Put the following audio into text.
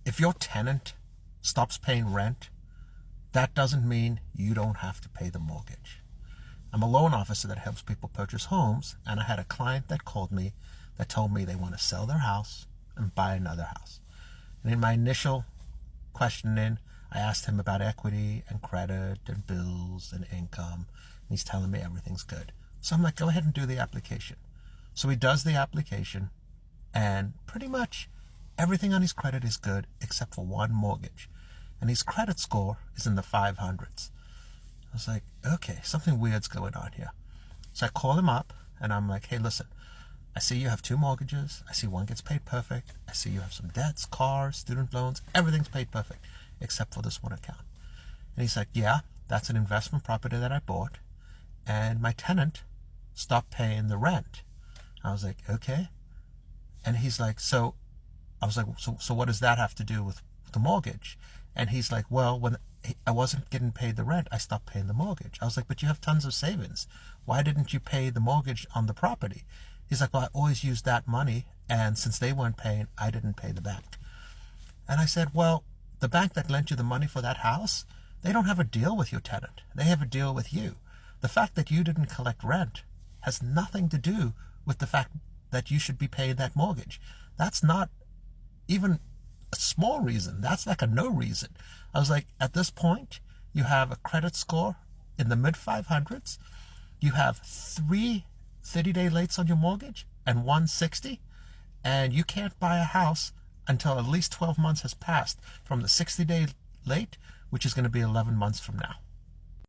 if your tenant stops paying rent, that doesn't mean you don't have to pay the mortgage. I'm a loan officer that helps people purchase homes, and I had a client that called me that told me they want to sell their house and buy another house. And in my initial questioning, I asked him about equity and credit and bills and income, and he's telling me everything's good. So I'm like, go ahead and do the application. So he does the application, and pretty much everything on his credit is good except for one mortgage. And his credit score is in the 500s. I was like, okay, something weird's going on here. So I call him up, and I'm like, hey, listen, I see you have 2 mortgages. I see one gets paid perfect. I see you have some debts, cars, student loans. Everything's paid perfect except for this one account. And he's like, yeah, that's an investment property that I bought, and my tenant stopped paying the rent. I was like, okay. And he's like, so what does that have to do with the mortgage? And he's like, well, when I wasn't getting paid the rent, I stopped paying the mortgage. I was like, but you have tons of savings. Why didn't you pay the mortgage on the property? He's like, well, I always used that money, and since they weren't paying, I didn't pay the bank. And I said, well, the bank that lent you the money for that house, they don't have a deal with your tenant. They have a deal with you. The fact that you didn't collect rent has nothing to do with the fact that you should be paying that mortgage. That's not even a small reason. That's like a no reason. I was like, at this point, you have a credit score in the mid 500s. You have 3 30-day lates on your mortgage and 160, and you can't buy a house until at least 12 months has passed from the 60-day late, which is going to be 11 months from now.